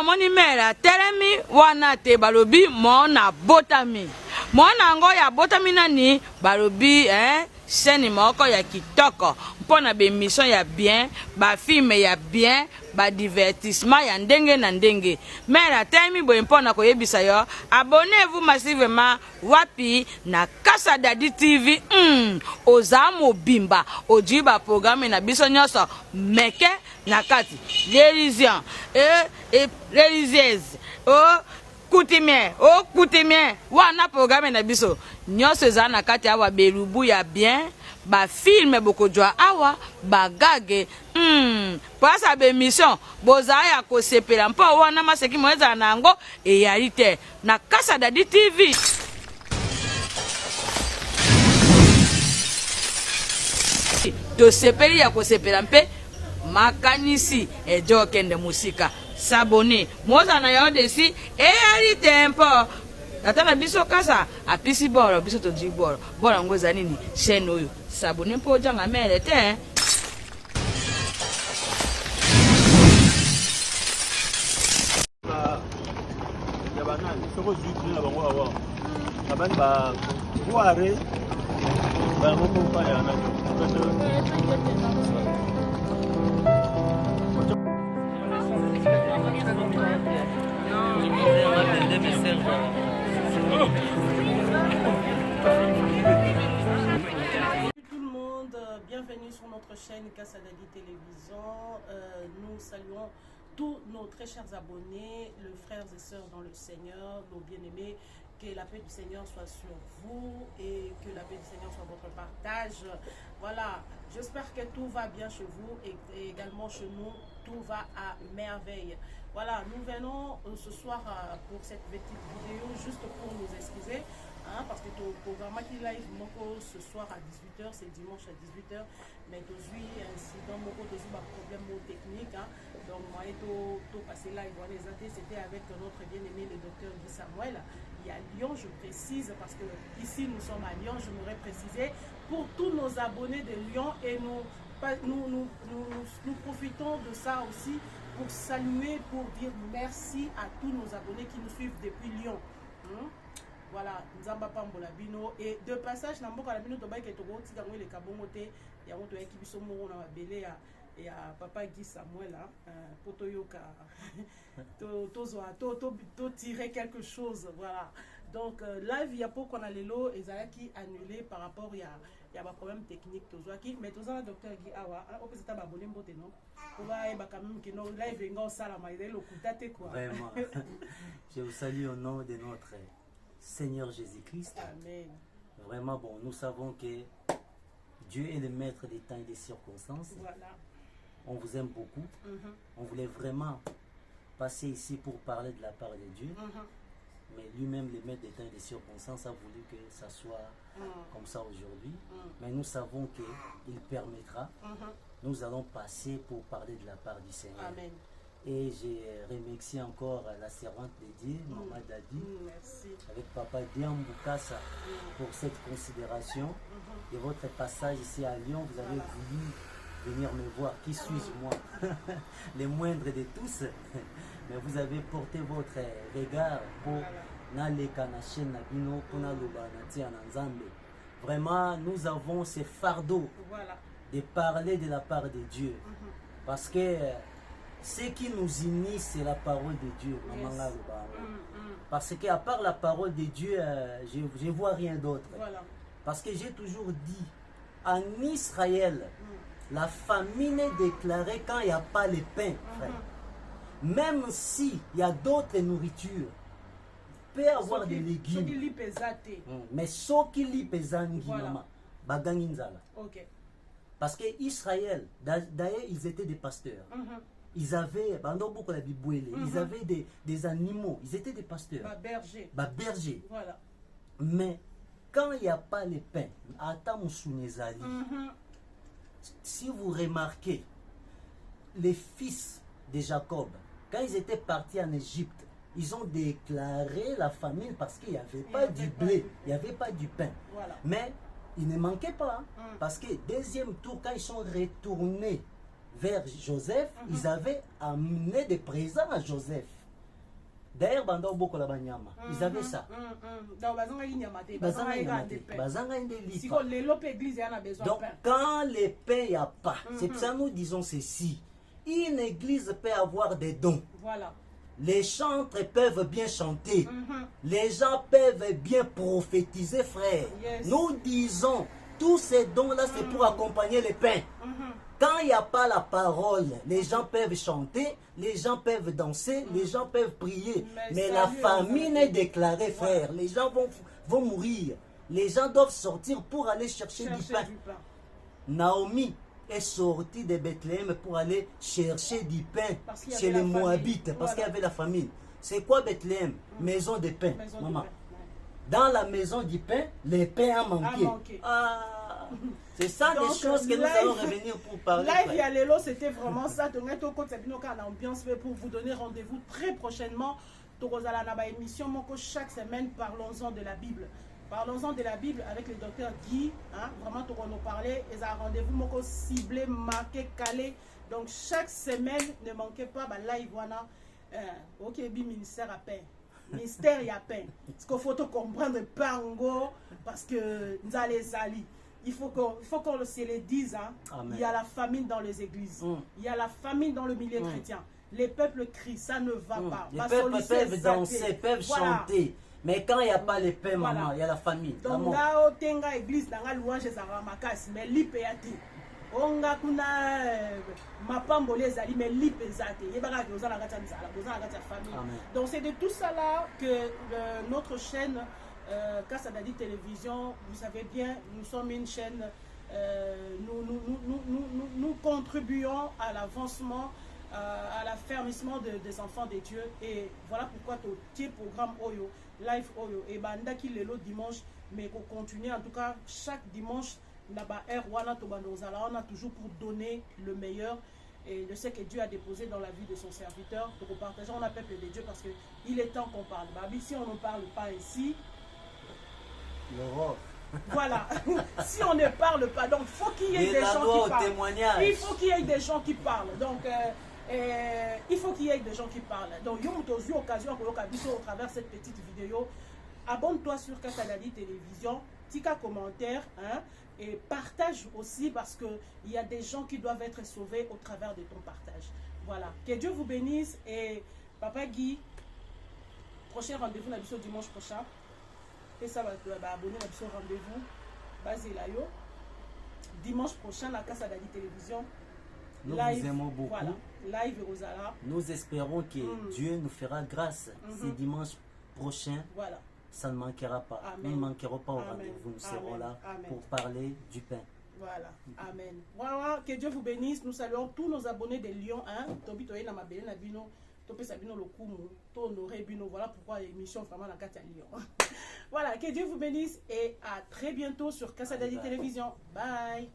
moni mera teremi wana te balobi mona botami. Mona ngo ya botami nani balobi chaîne moko ya kitoko mpona be mission ya bien, ba film ya bien, ba divertissement ya ndenge na ndenge. Mera teremi boye mpona koyebisa yo, abonnez-vous massivement wapi na Kasa Dadi TV. Oza mobimba ojiba programme na biso nyoso meke na kati religion et religieuse coutumier wana programme na biso nyoso eza na kati awa belubu ya bien, ba film bokodwa awa bagage pasa be mission boza ya kosepela mpo wana maseki mweza nango eyali te na Kasa Dadi TV. Tosepeli ya kosepela mpe makanisi ejo kende musika sabone moza na yo desi eyali tempo ata na biso Kasa apisi boro biso toji boro ngoza nini chaîne oyo sabone mpo janga mele te ya banani soko zuti na bango awa abani ba boare ba mo pa ya na Bienvenue sur notre chaîne Kasa Dadi Télévision. Nous saluons tous nos très chers abonnés, les frères et sœurs dans le Seigneur, nos bien-aimés. Que la paix du Seigneur soit sur vous et que la paix du Seigneur soit votre partage. Voilà, j'espère que tout va bien chez vous et également chez nous, tout va à merveille. Voilà, nous venons ce soir pour cette petite vidéo juste pour nous excuser. Parce que ton programme qui live ce soir à 18h, c'est dimanche à 18h, mais aujourd'hui incident problème technique, donc moi tout passé live c'était avec notre bien-aimé le docteur Guy Samuel. Il y a Lyon, je précise parce que ici nous sommes à Lyon, je m'aurais précisé pour tous nos abonnés de Lyon et nous profitons de ça aussi pour saluer, pour dire merci à tous nos abonnés qui nous suivent depuis Lyon. Voilà, Nzamba Pambola Bino et de passage na mboka la bino to baike to goti kango le kabongo te ya moto ya kibiso moko na mabele ya papa Guy Samuel poto yoka to tirer quelque chose, voilà. Donc live ya poko na lelo ezalaki annulé par rapport ya ba problème technique tozwaki mais tozala docteur Guy awa opesita ba abonné mbote non on va ba quand même que no live nga osala ma ile lokuta te quoi. Vraiment. Je vous salue au nom de notre Seigneur Jésus-Christ. Amen. Vraiment, bon, nous savons que Dieu est le maître des temps et des circonstances. Voilà. On vous aime beaucoup. On voulait vraiment passer ici pour parler de la part de Dieu. Mais lui-même, le maître des temps et des circonstances, a voulu que ça soit comme ça aujourd'hui. Mais nous savons qu'il permettra. Nous allons passer pour parler de la part du Seigneur. Amen. Et j'ai remercié encore la servante de Dieu, Maman Dadi, avec Papa Diam Boukassa pour cette considération. De votre passage ici à Lyon, vous avez voulu venir me voir. Qui suis-je moi? Les moindres de tous. Mais vous avez porté votre regard pour Naleka na chaîne Nabino, pour Nalobanati Ananzambe. Vraiment, nous avons ce fardeau de parler de la part de Dieu. Parce que ce qui nous unit, c'est la parole de Dieu. Parce qu'à part la parole de Dieu, je ne vois rien d'autre. Parce que j'ai toujours dit, en Israël, la famine est déclarée quand il n'y a pas le pain. Même s'il y a d'autres nourritures, il peut y avoir des légumes. Mais ce qui lit pesant, parce que Israël, d'ailleurs, ils étaient des pasteurs. Ils avaient, ils avaient des animaux, ils étaient des pasteurs. Bergers. Voilà. Mais quand il n'y a pas le pain, si vous remarquez, les fils de Jacob, quand ils étaient partis en Égypte, ils ont déclaré la famine parce qu'il n'y avait pas du blé, il n'y avait pas du pain. Voilà. Mais il ne manquait pas, parce que deuxième tour, quand ils sont retournés vers Joseph, ils avaient amené des présents à Joseph. D'ailleurs, banda beaucoup la banyama. Ils avaient ça. Donc, bazanga inyamate, Bazanga église a besoin. Donc, quand les pains n'y a pas, c'est pour ça que nous disons ceci. Une église peut avoir des dons. Voilà. Les chantres peuvent bien chanter. Les gens peuvent bien prophétiser, frère. Yes. Nous disons, tous ces dons-là, c'est pour accompagner les pains. Quand il n'y a pas la parole, les gens peuvent chanter, les gens peuvent danser, les gens peuvent prier. Mais la famine est déclarée, frère. Les gens vont mourir. Les gens doivent sortir pour aller chercher du pain. Naomi est sortie de Bethléem pour aller chercher du pain chez les Moabites, parce qu'il y avait la famine. C'est quoi Bethléem? Maison de pain, maman. Dans la maison du pain, les pains ont manqué. Ah, c'est ça. Donc, des choses que nous allons revenir pour parler. Live Yalelo, c'était vraiment ça. Donc, ambiance pour vous donner rendez-vous très prochainement. Émission chaque semaine, parlons-en de la Bible. Parlons-en de la Bible avec le docteur Guy. Hein? Vraiment, on nous parler. Et un rendez-vous ciblé, marqué, calé. Donc, chaque semaine, ne manquez pas live. Voilà. Ok, ministère à paix. Mystère y a peine. Parce qu'il faut comprendre Pango, parce que nous allons ali. Il faut qu'on se le dise. Hein. Il y a la famine dans les églises. Il y a la famine dans le milieu chrétien. Les peuples crient, ça ne va pas. Les peuples peuvent danser, peuvent chanter. Mais quand il n'y a pas les paix, maman, il y a la famine. Donc là, tenga église, dans la louange, mais l'ipéati. Onga kuna mapambo les ali mais lipezate yebaka oza na kati ya famille. Donc c'est de tout ça là que notre chaîne Kassadadi Télévision, vous savez bien, nous sommes une chaîne, nous contribuons à l'avancement, à l'affermissement des enfants de Dieu. Et voilà pourquoi tout petit programme Oyo, live Oyo, et banda qui le dimanche, mais qu'on continue en tout cas chaque dimanche. On a toujours pour donner le meilleur et de ce que Dieu a déposé dans la vie de son serviteur. Donc, partageons la peuple de Dieu parce qu'il est temps qu'on parle. Si on ne parle pas ici, voilà. Si on ne parle pas, donc il faut qu'il y ait des gens qui parlent. Il faut qu'il y ait des gens qui parlent. Donc, il faut qu'il y ait des gens qui parlent. Donc, il y a eu occasion au travers de cette petite vidéo. Abonne-toi sur Kassadadi Télévision. Tika commentaire, hein, et partage aussi parce qu'il y a des gens qui doivent être sauvés au travers de ton partage. Voilà. Que Dieu vous bénisse et Papa Guy, prochain rendez-vous dimanche prochain. Et ça va abonner à rendez-vous. Basé là, dimanche prochain, la Kassadadi Télévision. Nous live, vous aimons beaucoup. Voilà. Live et Rosala. Nous espérons que Dieu nous fera grâce. C'est dimanche prochain. Voilà. Ça ne manquera pas. Amen. Nous ne manquerons pas au rendez-vous. Nous serons là pour parler du pain. Voilà. Amen. Voilà. Que Dieu vous bénisse. Nous saluons tous nos abonnés de Lyon. Voilà pourquoi l'émission vraiment la carte à Lyon. Voilà. Que Dieu vous bénisse et à très bientôt sur Kassadadi Télévision. Bye.